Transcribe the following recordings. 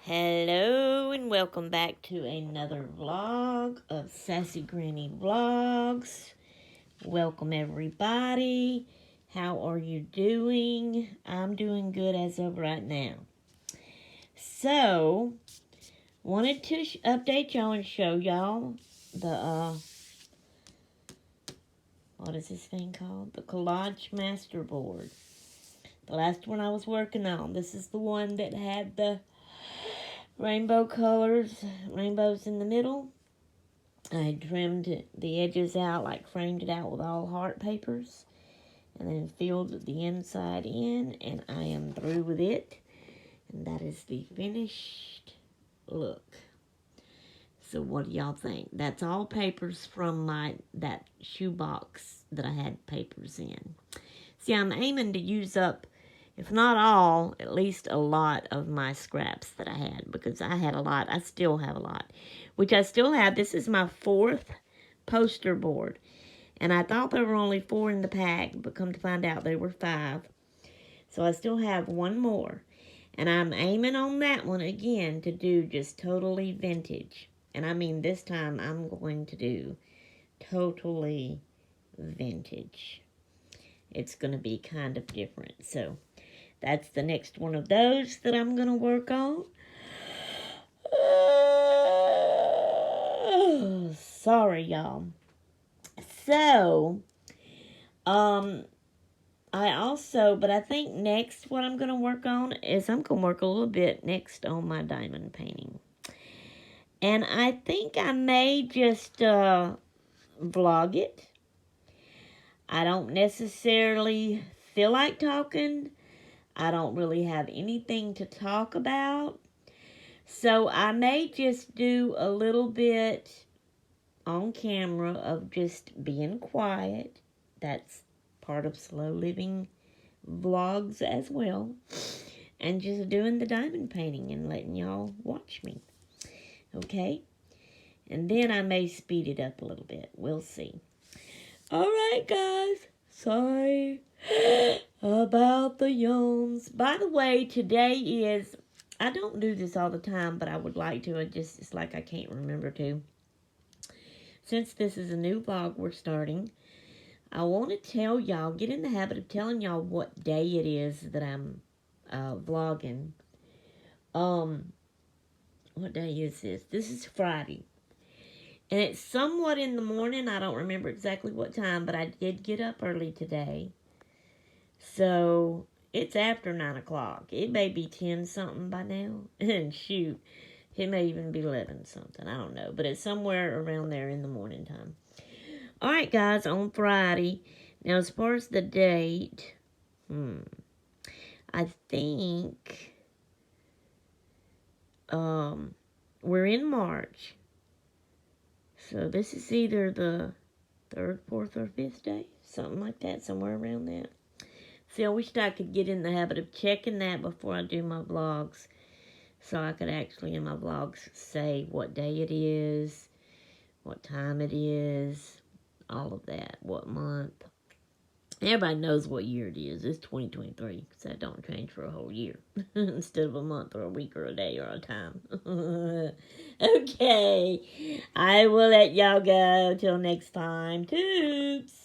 Hello and welcome back to another vlog of Sassy Granny Vlogs. Welcome everybody. How are you doing? I'm doing good as of right now. So, wanted to update y'all and show y'all the, what is this thing called? The Collage Master Board. The last one I was working on. This is the one that had the rainbow colors, rainbows in the middle. I trimmed the edges out, like framed it out with all heart papers, and then filled the inside in, and I am through with it. And that is the finished look. So what do y'all think? That's all papers from that shoebox that I had papers in. See, I'm aiming to use up, if not all, at least a lot of my scraps that I had, because I had a lot. I still have a lot, which I still have. This is my 4th poster board, and I thought there were only 4 in the pack, but come to find out there were 5. So I still have one more, and I'm aiming on that one again to do just totally vintage. And I mean, this time I'm going to do totally vintage. It's going to be kind of different. So that's the next one of those that I'm going to work on. Sorry, y'all. So, I think next what I'm going to work on is I'm going to work a little bit next on my diamond painting. And I think I may just vlog it. I don't necessarily feel like talking. I don't really have anything to talk about. So I may just do a little bit on camera of just being quiet. That's part of slow living vlogs as well. And just doing the diamond painting and letting y'all watch me. Okay? And then I may speed it up a little bit. We'll see. Alright, guys. Sorry about the yawns. By the way, today is, I don't do this all the time, but I would like to. It's like I can't remember to. Since this is a new vlog we're starting, I want to tell y'all, get in the habit of telling y'all what day it is that I'm vlogging. What day is this? This is Friday. And it's somewhat in the morning. I don't remember exactly what time, but I did get up early today. So, it's after 9 o'clock. It may be 10 something by now. And shoot, it may even be 11 something. I don't know. But it's somewhere around there in the morning time. Alright, guys, on Friday. Now, as far as the date, I think we're in March. So this is either the 3rd, 4th, or 5th day. Something like that, somewhere around that. See, I wished I could get in the habit of checking that before I do my vlogs. So I could actually, in my vlogs, say what day it is, what time it is, all of that, what month. Everybody knows what year it is. It's 2023, because that don't change for a whole year. Instead of a month or a week or a day or a time. Okay, I will let y'all go till next time. Toots!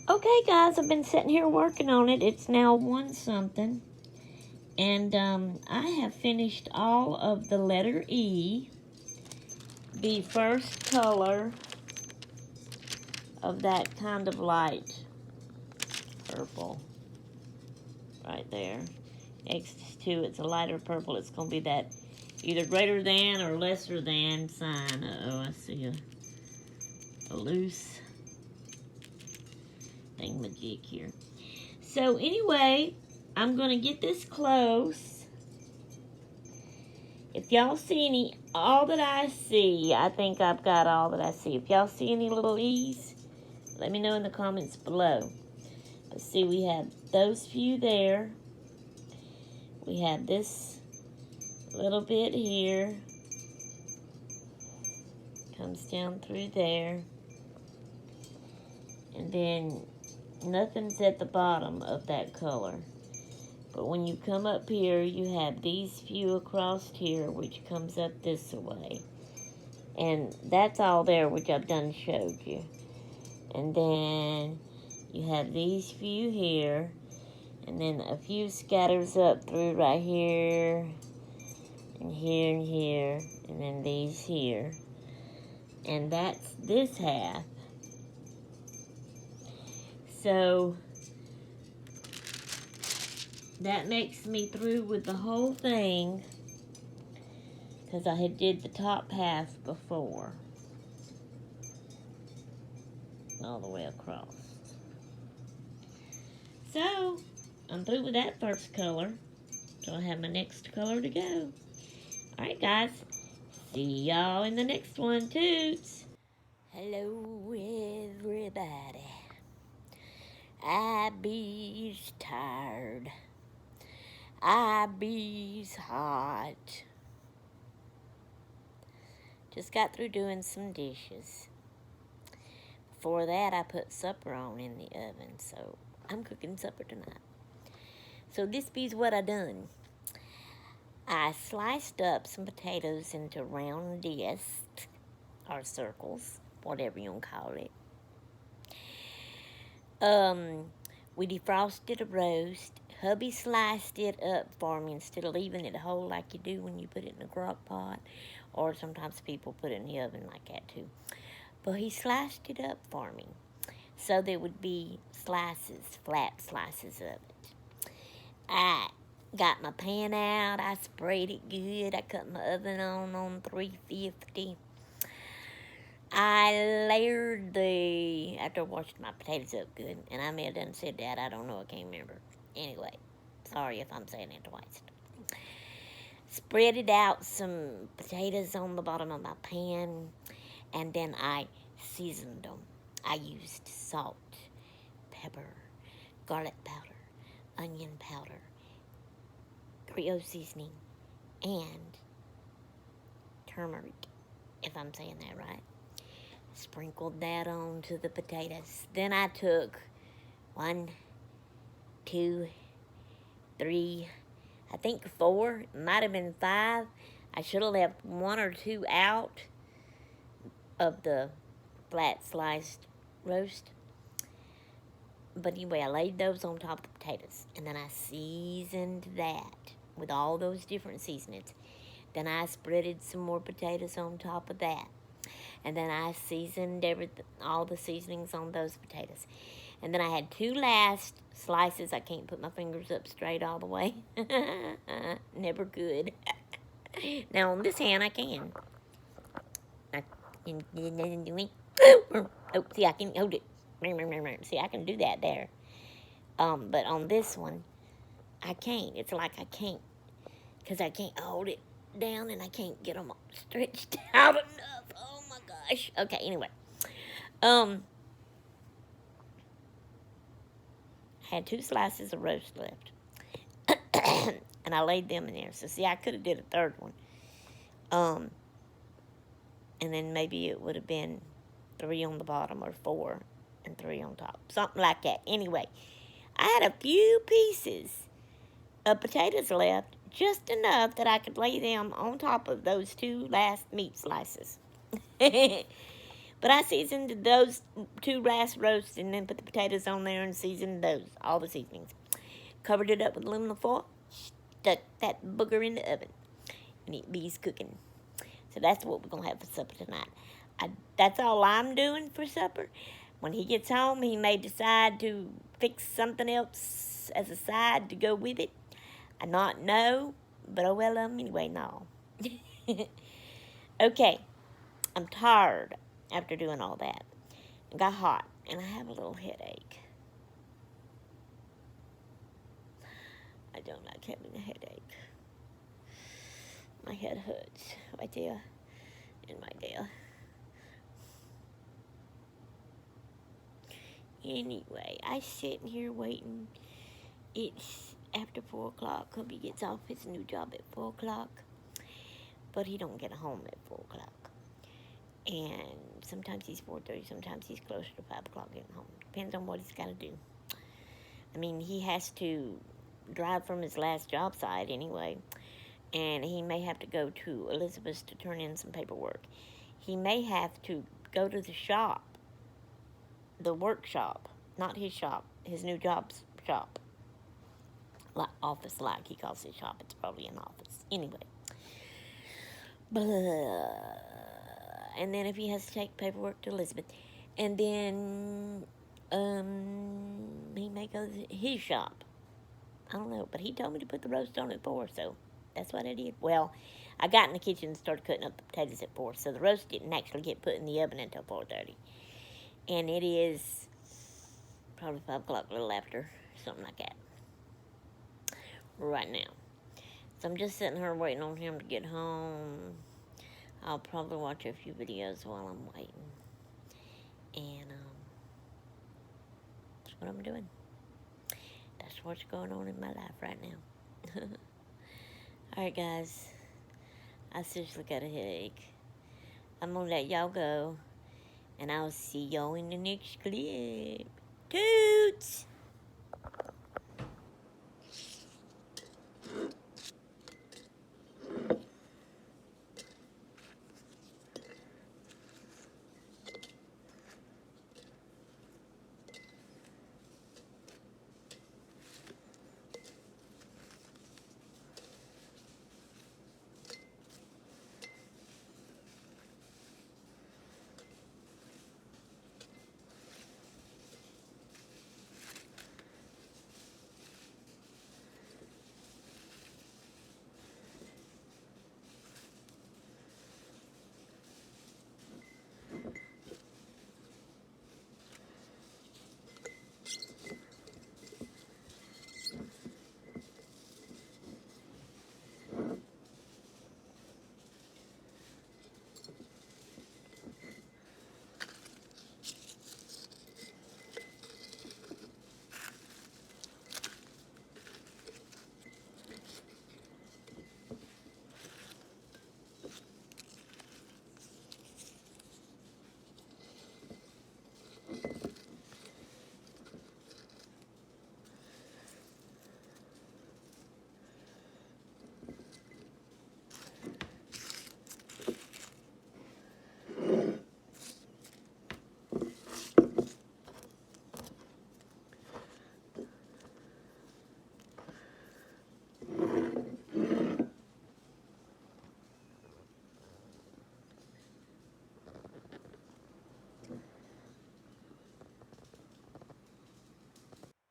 Okay, guys, I've been sitting here working on it. It's now 1 something. And I have finished all of the letter E, the first color of that kind of light purple right there. Next to it's a lighter purple. It's going to be that either greater than or lesser than sign. Uh-oh, I see a loose thingamajig here. So anyway, I'm going to get this close. If y'all see all that I see, I think I've got all that I see. If y'all see any little E's, let me know in the comments below. But see, we have those few there. We have this little bit here. Comes down through there. And then nothing's at the bottom of that color. But when you come up here, you have these few across here, which comes up this way. And that's all there, which I've done showed you. And then you have these few here. And then a few scatters up through right here. And here and here. And then these here. And that's this half. So that makes me through with the whole thing, because I had did the top half before, all the way across. So I'm through with that first color, so I have my next color to go. Alright guys, see y'all in the next one. Toots! Hello everybody. I be's tired. I be's hot. Just got through doing some dishes. Before that, I put supper on in the oven, so I'm cooking supper tonight. So this be's what I done. I sliced up some potatoes into round discs, or circles, whatever you want to call it. We defrosted a roast. Hubby sliced it up for me instead of leaving it whole like you do when you put it in a crock pot. Or sometimes people put it in the oven like that too. But he sliced it up for me. So there would be slices, flat slices of it. I got my pan out. I sprayed it good. I cut my oven on 350. I layered after I washed my potatoes up good, and I may have done said that, I don't know, I can't remember. Anyway, sorry if I'm saying it twice. Spreaded out some potatoes on the bottom of my pan, and then I seasoned them. I used salt, pepper, garlic powder, onion powder, Creole seasoning, and turmeric, if I'm saying that right. Sprinkled that onto the potatoes. Then I took 1, 2, 3, I think 4, it might have been 5. I should have left 1 or 2 out of the flat sliced roast. But anyway, I laid those on top of the potatoes. And then I seasoned that with all those different seasonings. Then I spreaded some more potatoes on top of that. And then I seasoned all the seasonings on those potatoes. And then I had 2 last slices. I can't put my fingers up straight all the way. Never could. Now on this hand, I can. Oh, see, I can hold it. See, I can do that there. But on this one, I can't. It's like I can't. Because I can't hold it down and I can't get them stretched out enough. Oh my gosh. Okay, anyway. I had 2 slices of roast left. And I laid them in there. So see, I could have did a third one. And then maybe it would have been 3 on the bottom or 4 and 3 on top. Something like that. Anyway, I had a few pieces of potatoes left. Just enough that I could lay them on top of those 2 last meat slices. But I seasoned those 2 last roasts and then put the potatoes on there and seasoned those, all the seasonings. Covered it up with aluminum foil, stuck that booger in the oven, and it be's cooking. So that's what we're going to have for supper tonight. That's all I'm doing for supper. When he gets home, he may decide to fix something else as a side to go with it. I not know, but oh well, anyway, no. Okay, I'm tired after doing all that. It got hot, and I have a little headache. I don't like having a headache. My head hurts right there and right there. Anyway, I sitting here waiting. It's after 4 o'clock. Hubby gets off his new job at 4 o'clock. But he don't get home at 4 o'clock. And sometimes he's 4:30, sometimes he's closer to 5 o'clock getting home. Depends on what he's got to do. I mean, he has to drive from his last job site anyway. And he may have to go to Elizabeth's to turn in some paperwork. He may have to go to the shop. The workshop, not his shop, his new job's shop. Like office, like he calls his shop. It's probably an office. Anyway. Blah. And then if he has to take paperwork to Elizabeth. And then he may go to his shop. I don't know, but he told me to put the roast on at 4, so that's what I did. Well, I got in the kitchen and started cutting up the potatoes at 4, so the roast didn't actually get put in the oven until 4:30. And it is probably 5 o'clock, a little after, something like that, right now. So I'm just sitting here waiting on him to get home. I'll probably watch a few videos while I'm waiting. And that's what I'm doing. That's what's going on in my life right now. Alright, guys. I seriously got a headache. I'm going to let y'all go. And I'll see y'all in the next clip. Toots!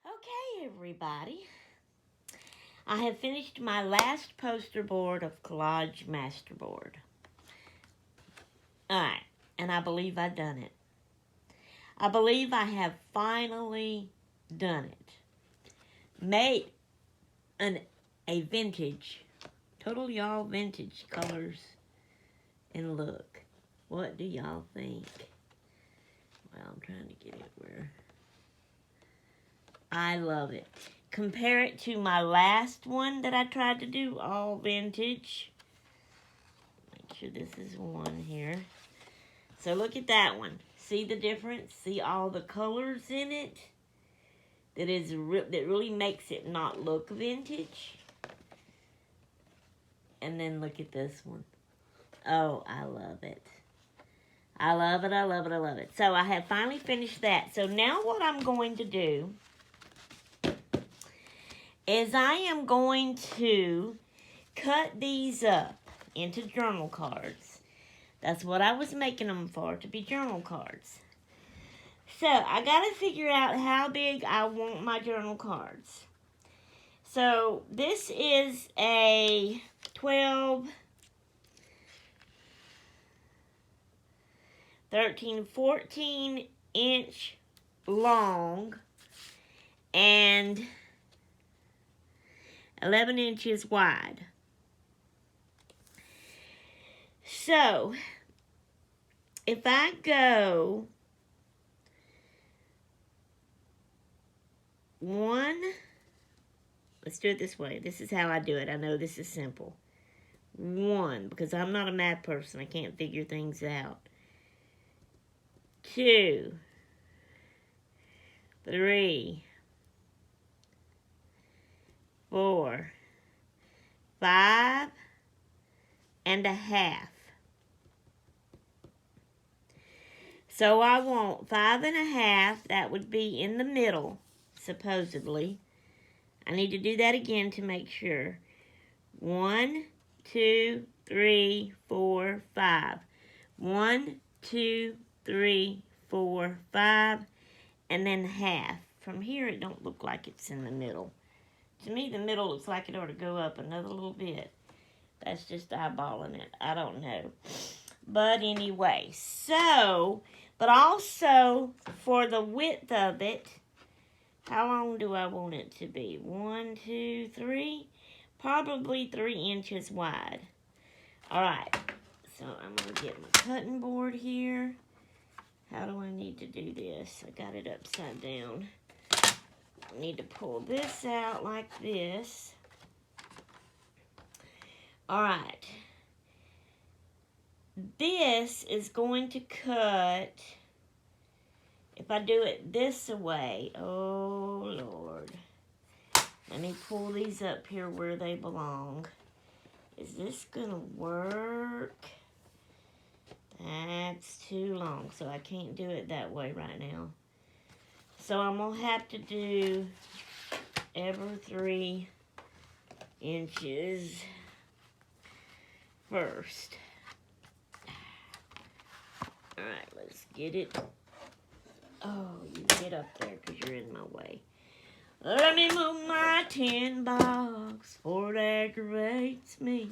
Okay, everybody. I have finished my last poster board of Collage Masterboard. Alright, and I believe I've done it. I believe I have finally done it. Made a vintage, total y'all vintage colors and look. What do y'all think? Well, I'm trying to get it where... I love it. Compare it to my last one that I tried to do, all vintage. Make sure this is one here. So look at that one. See the difference? See all the colors in it? That really makes it not look vintage. And then look at this one. Oh, I love it. I love it, I love it, I love it. So I have finally finished that. So now what I'm going to do is I am going to cut these up into journal cards. That's what I was making them for, to be journal cards. So I got to figure out how big I want my journal cards. So this is a 12, 13, 14 inch long and 11 inches wide. So if I go let's do it this way. This is how I do it. I know this is simple. 1, because I'm not a math person. I can't figure things out. 2, 3, 4, 5 and a half. So I want 5 and a half. That would be in the middle, supposedly. I need to do that again to make sure. 1, 2, 3, 4, 5. 1, 2, 3, 4, 5, and then half. From here, it don't look like it's in the middle. To me, the middle looks like it ought to go up another little bit. That's just eyeballing it. I don't know. But anyway, so, but also for the width of it, how long do I want it to be? 1, 2, 3, probably 3 inches wide. All right, so I'm going to get my cutting board here. How do I need to do this? I got it upside down. I need to pull this out like this. All right. This is going to cut, if I do it this way, oh Lord. Let me pull these up here where they belong. Is this going to work? That's too long, so I can't do it that way right now. So I'm going to have to do every 3 inches first. Alright, let's get it. Oh, you get up there because you're in my way. Let me move my tin box, for it aggravates me.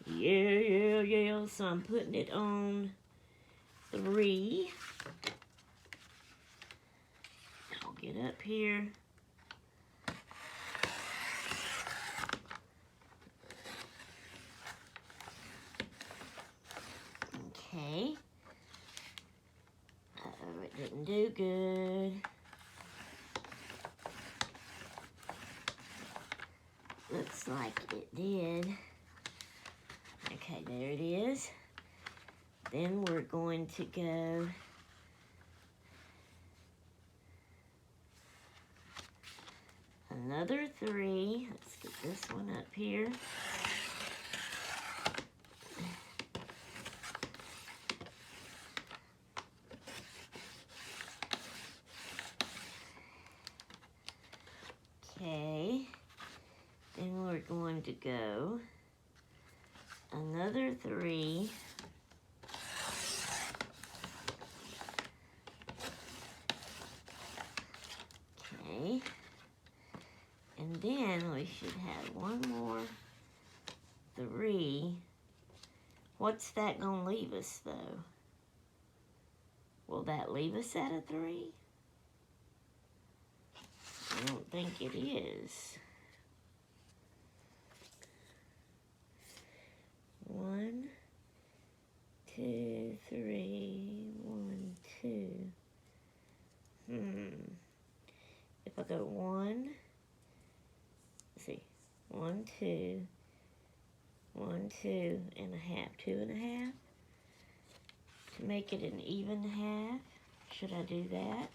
Yeah. So I'm putting it on 3. I'll get up here. Okay. Uh-oh, it didn't do good. Looks like it did. Okay, there it is. Then we're going to go another 3. Let's get this one up here. Okay. Then we're going to go another 3. Okay. And then we should have one more 3. What's that going to leave us, though? Will that leave us at a 3? I don't think it is. 1, 2, 3, 1, 2. If I go 1, let's see, 1, 2, 1, 2 and a half, 2 and a half. To make it an even half, should I do that?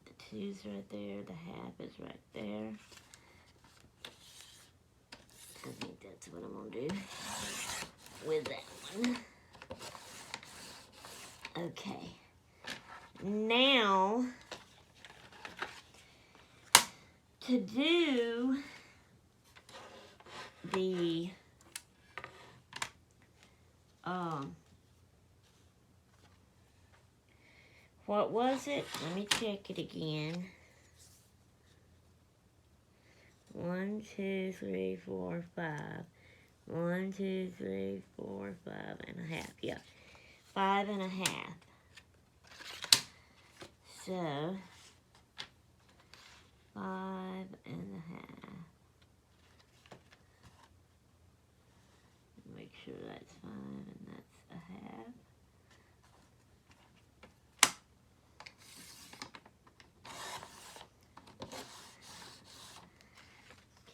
The 2's right there, the half is right there. I think that's what I'm going to do with that one. now, to do the what was it? Let me check it again. 1, 2, 3, 4, 5. 1, 2, 3, 4, 5.5. Yeah, 5.5. So 5.5. Make sure that's 5 and that's a half.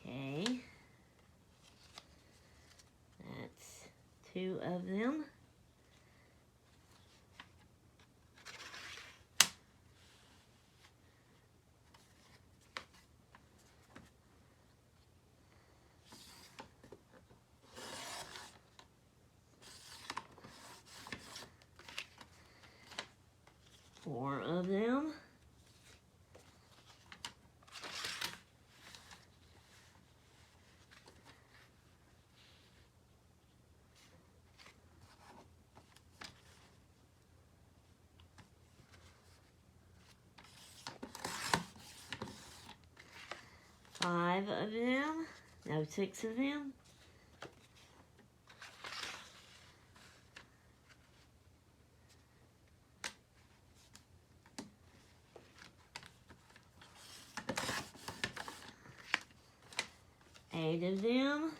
Okay, that's 2 of them. Four of them. Five of them. No, 6 of them. Eight of them.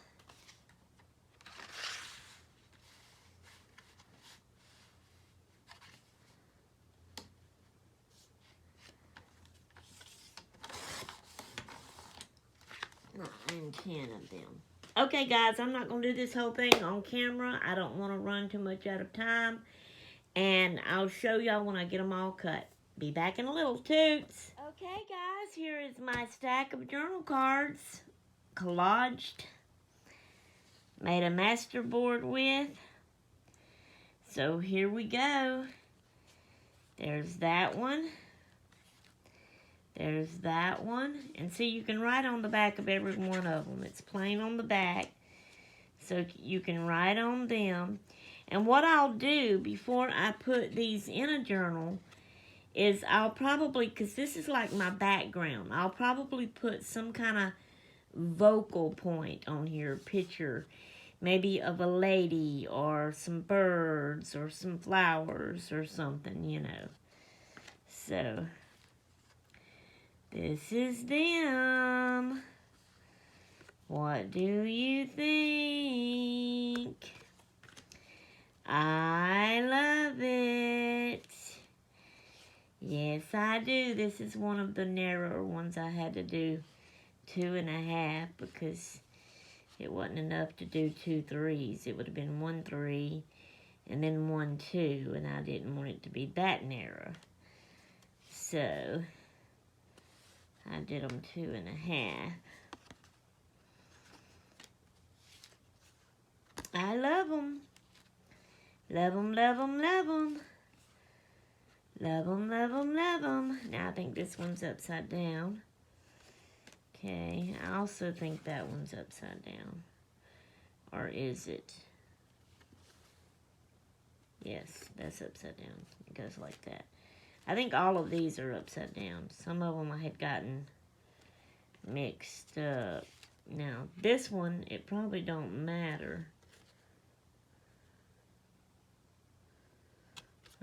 And 10 of them. Okay, guys, I'm not going to do this whole thing on camera. I don't want to run too much out of time. And I'll show y'all when I get them all cut. Be back in a little, toots. Okay, guys, here is my stack of journal cards. Collaged. Made a master board with. So here we go. There's that one. There's that one. And see, you can write on the back of every one of them. It's plain on the back. So you can write on them. And what I'll do before I put these in a journal is I'll probably, because this is like my background, I'll probably put some kind of vocal point on here, picture, maybe of a lady or some birds or some flowers or something, you know. So, this is them. What do you think? I love it. Yes, I do. This is one of the narrower ones. I had to do 2.5 because it wasn't enough to do 2 3s. It would have been 1 3 and then 1 2, and I didn't want it to be that narrow. So I did them 2.5. I love them. Love them, love them, love them. Love them, love them, love them. Now I think this one's upside down. Okay, I also think that one's upside down. Or is it? Yes, that's upside down. It goes like that. I think all of these are upside down. Some of them I had gotten mixed up. Now, this one, it probably don't matter.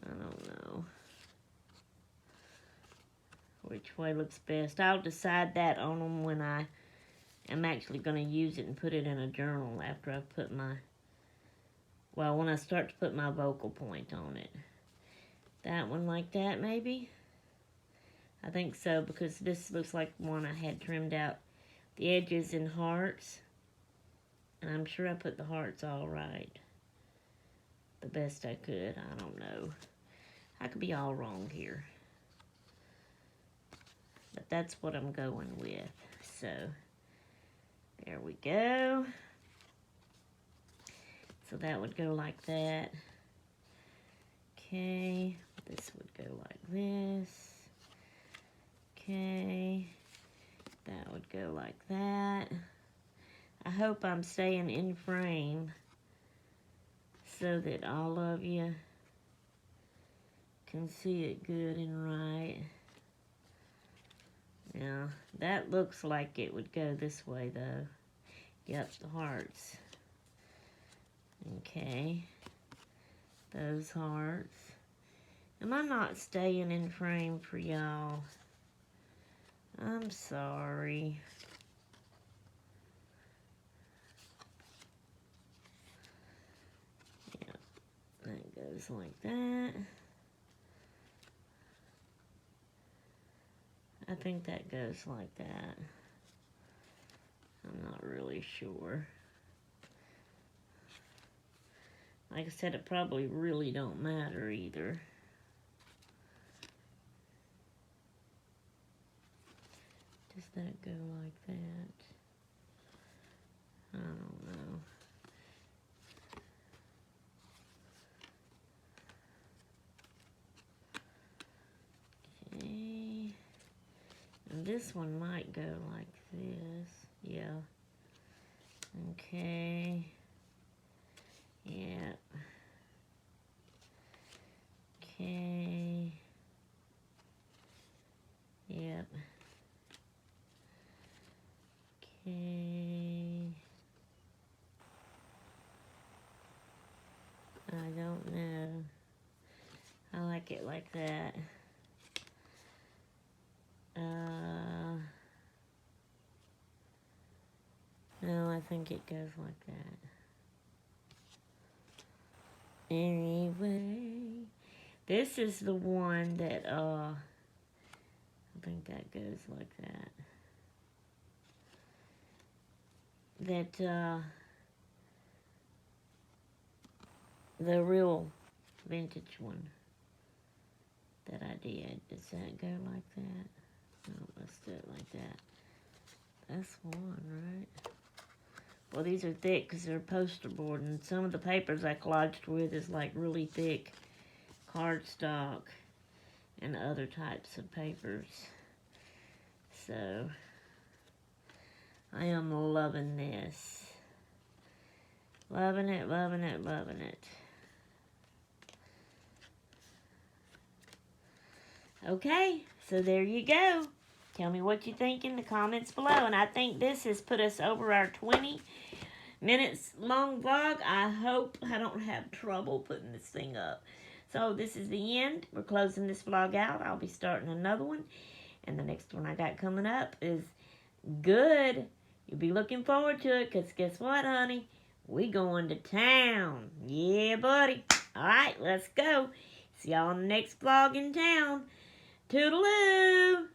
I don't know which way looks best. I'll decide that on them when I am actually going to use it and put it in a journal after I've put my, well, when I start to put my vocal point on it. That one like that, maybe? I think so, because this looks like one I had trimmed out the edges in hearts. And I'm sure I put the hearts all right. The best I could. I don't know. I could be all wrong here. But that's what I'm going with. So, there we go. So that would go like that. Okay. This would go like this. Okay. That would go like that. I hope I'm staying in frame so that all of you can see it good and right. Now, that looks like it would go this way, though. Yep, the hearts. Okay. Those hearts. Am I not staying in frame for y'all? I'm sorry. Yep, that goes like that. I think that goes like that. I'm not really sure. Like I said, it probably really don't matter either. Does that go like that? I don't know. Okay. And this one might go like this. Yeah. Okay. Yep. Okay. Yep. Okay. I don't know. I like it like that. No, I think it goes like that. Anyway, this is the one that, I think that goes like that. That, the real vintage one that I did. Does that go like that? No, let's do it like that. That's one, right? Well, these are thick because they're poster board, and some of the papers I collaged with is like really thick cardstock and other types of papers. So, I am loving this. Loving it, loving it, loving it. Okay, so there you go. Tell me what you think in the comments below. And I think this has put us over our 20 minutes long vlog. I hope I don't have trouble putting this thing up. So this is the end. We're closing this vlog out. I'll be starting another one. And the next one I got coming up is good. You'll be looking forward to it because guess what, honey? We going to town. Yeah, buddy. All right, let's go. See y'all on the next vlog in town. Toodaloo!